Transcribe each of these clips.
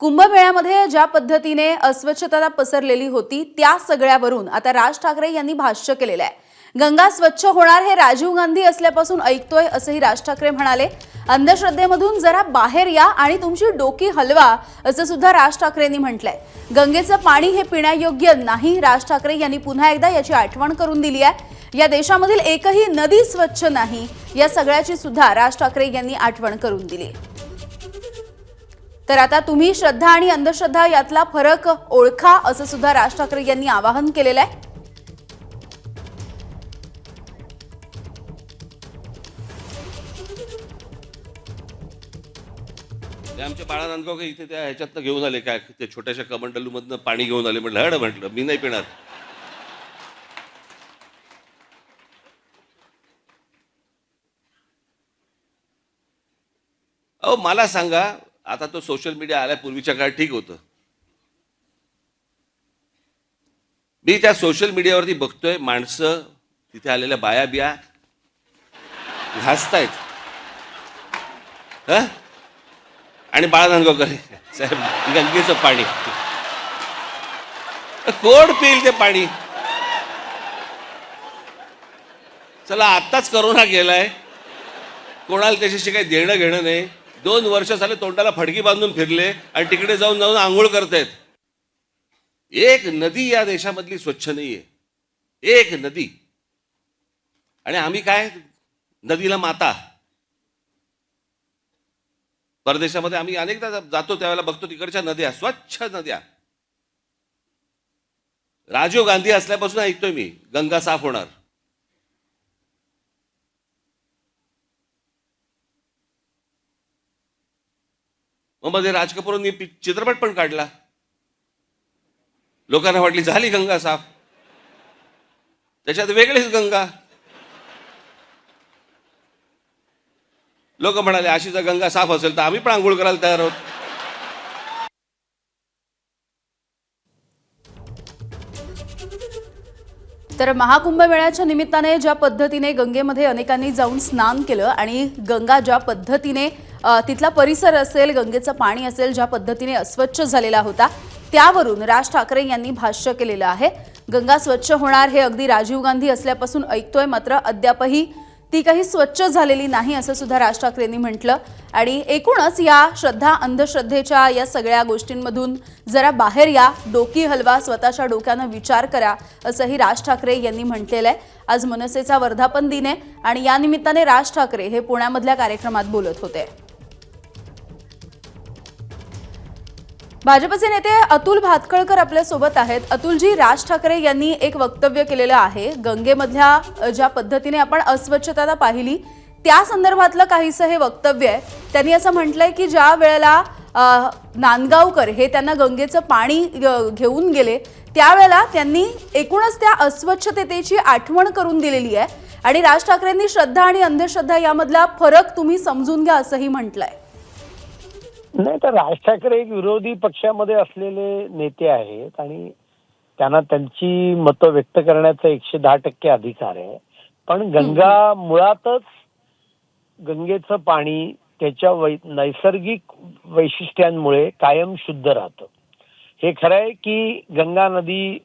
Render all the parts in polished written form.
कुंभमेळ्यामध्ये ज्या पद्धतीने अस्वच्छता पसरलेली होती त्या सगळ्यावरून आता राज ठाकरे यांनी भाष्य केलेलं आहे। गंगा स्वच्छ होणार हे राजीव गांधी असल्यापासून ऐकतोय असंही राज ठाकरे म्हणाले। अंधश्रद्धेमधून जरा बाहेर या आणि तुमची डोकी हलवा असं सुद्धा राज ठाकरेंनी म्हटलंय। गंगेचं पाणी हे पिण्यायोग्य नाही, राज ठाकरे यांनी पुन्हा एकदा याची आठवण करून दिली आहे। या देशामधील एकही नदी स्वच्छ नाही, या सगळ्याची सुद्धा राज ठाकरे यांनी आठवण करून दिली। तर आता तुम्ही श्रद्धा आणि अंधश्रद्धा यातला फरक ओळखा असं सुद्धा राज ठाकरे यांनी आवाहन केलेलं आहे। ते आमच्या बाळा नांदगावकर इथे त्या ह्याच्यातनं घेऊन आले, काय ते छोट्याशा कमंडलूमधनं पाणी घेऊन आले। म्हटलं हड, म्हटलं मी नाही पिणार। अहो मला सांगा, आता तो सोशल मीडिया आल्या पूर्वीच्या काळात ठीक होतं। मी त्या सोशल मीडियावरती बघतोय माणसं तिथे आलेल्या बाया बिया घासतायत ह, आणि बाळा नांदगावकर साहेब गंगेचं पाणी कोण पिईल ते पाणी? चला आत्ताच करोना गेलाय, कोणाला त्याच्याशी काही देणं घेणं नाही। 2 वर्ष झाले तोंडाला फडकी बांधून फिरले आणि तिकडे जाऊन जाऊन आंघोळ करतायत। एक नदी या देशामधली स्वच्छ नाहीये, एक नदी। आणि आम्ही काय नदीला माता। परदेशामध्ये आम्ही अनेकदा जातो त्यावेळेला बघतो तिकडच्या नद्या स्वच्छ नद्या। राजीव गांधी असल्यापासून ऐकतोय मी गंगा साफ होणार। मग मध्ये राज कपूरांनी चित्रपट पण काढला, लोकांना वाटली झाली गंगा साफ, त्याच्यात वेगळीच गंगा। लोक म्हणाले अशी जर गंगा साफ असेल तर आम्ही पण आंघोळ करायला तयार आहोत। तर महाकुंभमेळ्याच्या निमित्ताने ज्या पद्धतीने गंगेमध्ये अनेकांनी जाऊन स्नान केलं आणि गंगा ज्या पद्धतीने तिथला परिसर असेल, गंगेचं पाणी असेल, ज्या पद्धतीने अस्वच्छ झालेला होता त्यावरून राज ठाकरे यांनी भाष्य केलेलं आहे। गंगा स्वच्छ होणार हे अगदी राजीव गांधी असल्यापासून ऐकतोय, मात्र अद्यापही ती काही स्वच्छ झालेली नाही असं सुद्धा राज ठाकरेंनी म्हटलं। आणि एकूणच या श्रद्धा अंधश्रद्धेच्या या सगळ्या गोष्टींमधून जरा बाहेर या, डोकी हलवा, स्वतःच्या डोक्यानं विचार करा असंही राज ठाकरे यांनी म्हटलेलं आहे। आज मनसेचा वर्धापन दिन आहे आणि या निमित्ताने राज ठाकरे हे पुण्यामधल्या कार्यक्रमात बोलत होते। भाजपचे नेते अतुल भातखळकर आपल्या सोबत आहेत। अतुलजी, राज ठाकरे यांनी एक वक्तव्य केलेलं आहे, गंगेमधल्या ज्या पद्धतीने आपण अस्वच्छता पाहिली त्या संदर्भातलं काहीसं हे वक्तव्य आहे। त्यांनी असं म्हटलंय की ज्या वेळेला नांदगावकर हे त्यांना गंगेचं पाणी घेऊन गेले त्यावेळेला त्यांनी एकूणच त्या अस्वच्छतेची आठवण करून दिलेली आहे आणि राज ठाकरेंनी श्रद्धा आणि अंधश्रद्धा यामधला फरक तुम्ही समजून घ्या असंही म्हटलंय। नाही, तर राज ठाकरे एक विरोधी पक्षामध्ये असलेले नेते आहेत आणि त्यांना त्यांची मतं व्यक्त करण्याचा 110% अधिकार आहे। पण गंगा मुळातच गंगेचं पाणी त्याच्या नैसर्गिक वैशिष्ट्यांमुळे कायम शुद्ध राहतं। हे खरं आहे की गंगा नदी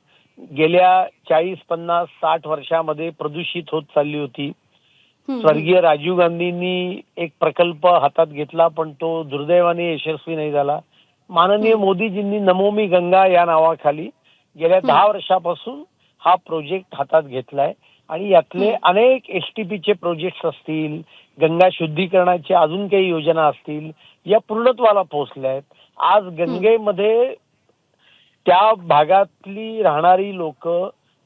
गेल्या 40, 50, 60 वर्षामध्ये प्रदूषित होत चालली होती। स्वर्गीय राजीव गांधींनी एक प्रकल्प हातात घेतला पण तो दुर्दैवाने यशस्वी नाही झाला। माननीय मोदीजींनी नमोमी गंगा या नावाखाली गेल्या 10 वर्षापासून हा प्रोजेक्ट हातात घेतलाय आणि यातले अनेक एसटीपीचे प्रोजेक्ट्स असतील, गंगा शुद्धीकरणाच्या अजून काही योजना असतील, या पूर्णत्वाला पोहोचल्या आहेत। आज गंगेमध्ये त्या भागातली राहणारी लोक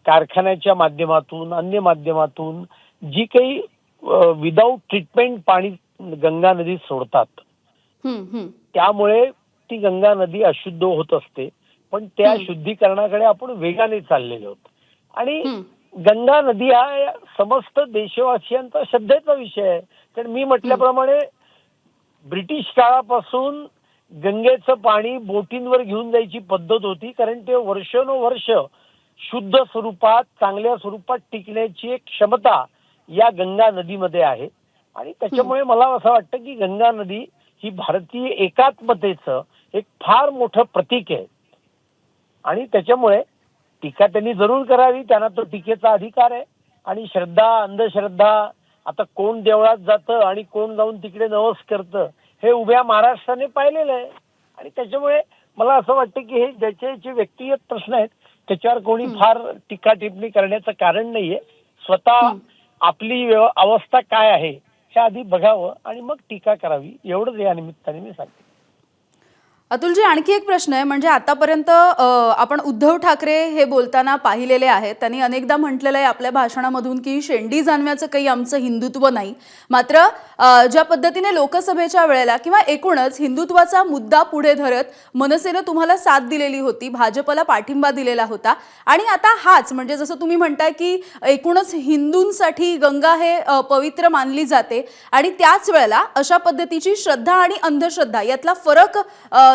कारखान्याच्या माध्यमातून, अन्य माध्यमातून जी काही विदाउट ट्रीटमेंट पाणी गंगा नदीत सोडतात, त्यामुळे ती गंगा नदी अशुद्ध होत असते। पण त्या शुद्धीकरणाकडे आपण वेगाने चाललेलो आहोत आणि गंगा नदी हा समस्त देशवासियांचा श्रद्धेचा विषय आहे। कारण मी म्हटल्याप्रमाणे ब्रिटिश काळापासून गंगेचं पाणी बोटींवर घेऊन जायची पद्धत होती, कारण ते वर्षानुवर्ष शुद्ध स्वरूपात, चांगल्या स्वरूपात टिकण्याची एक क्षमता या गंगा नदीमध्ये आहे। आणि त्याच्यामुळे मला असं वाटतं की गंगा नदी ही भारतीय एकात्मतेचं एक फार मोठं प्रतीक आहे आणि त्याच्यामुळे टीका त्यांनी जरूर करावी, त्यांना तो टीकेचा अधिकार आहे. आणि श्रद्धा अंधश्रद्धा, आता कोण देवळात जातं आणि कोण जाऊन तिकडे नवस करतं हे उभ्या महाराष्ट्राने पाहिलेलं आहे. आणि त्याच्यामुळे मला असं वाटतं की हे ज्याचे जे व्यक्तिगत प्रश्न आहेत त्याच्यावर कोणी फार टीका टिप्पणी करण्याचं कारण नाहीये. स्वतः आपली अवस्था काय आहे हे आधी बघावं आणि मग टीका करावी, एवढंच या निमित्ताने मी सांगतो. अतुलजी, आणखी एक प्रश्न आहे. म्हणजे आतापर्यंत आपण उद्धव ठाकरे हे बोलताना पाहिलेले आहेत. त्यांनी अनेकदा म्हटलेलं आहे आपल्या भाषणामधून की शेंडी जाणव्याचं काही आमचं हिंदुत्व नाही. मात्र ज्या पद्धतीने लोकसभेच्या वेळेला किंवा एकूणच हिंदुत्वाचा मुद्दा पुढे धरत मनसेनं तुम्हाला साथ दिलेली होती, भाजपला पाठिंबा दिलेला होता आणि आता हाच म्हणजे जसं तुम्ही म्हणताय की एकूणच हिंदूंसाठी गंगा हे पवित्र मानली जाते आणि त्याच वेळेला अशा पद्धतीची श्रद्धा आणि अंधश्रद्धा यातला फरक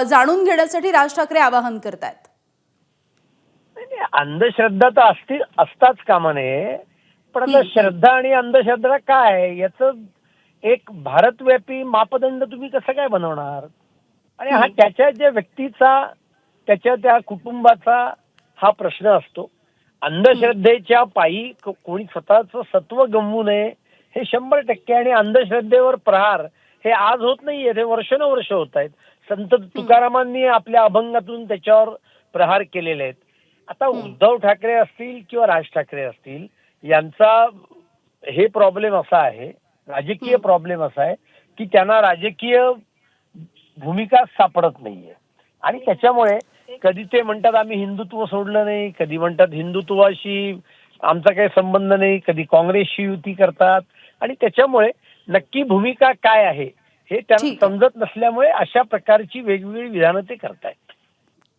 जाणून घेण्यासाठी राज ठाकरे आवाहन करतायत. अंधश्रद्धा तर असताच कामा नये, पण आता श्रद्धा आणि अंधश्रद्धा काय आहे याचं एक भारतव्यापी मापदंड तुम्ही कसं काय बनवणार. आणि हा त्याच्या ज्या व्यक्तीचा त्याच्या त्या कुटुंबाचा हा प्रश्न असतो. अंधश्रद्धेच्या पायी कोणी स्वतःचं सत्व गमवू नये हे 100%. आणि अंधश्रद्धेवर प्रहार हे आज होत नाहीये, ते वर्षानुवर्ष होत आहेत. संत तुकारामांनी आपल्या अभंगातून त्याच्यावर प्रहार केलेले आहेत. आता उद्धव ठाकरे असतील किंवा राज ठाकरे असतील यांचा हे प्रॉब्लेम असा आहे, राजकीय प्रॉब्लेम असा आहे की त्यांना राजकीय भूमिका सापडत नाहीये. आणि त्याच्यामुळे कधी ते म्हणतात आम्ही हिंदुत्व सोडलं नाही, कधी म्हणतात हिंदुत्वाशी आमचा काही संबंध नाही, कधी काँग्रेसशी युती करतात. आणि त्याच्यामुळे नक्की भूमिका काय आहे हे त्यांना समजत नसल्यामुळे अशा प्रकारची वेगवेगळी विधानं ते करतायत.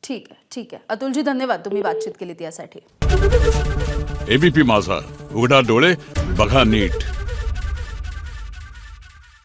ठीक आहे. अतुलजी, धन्यवाद तुम्ही बातचीत केलीत यासाठी. एबीपी माझा, उघडा डोळे बघा नीट.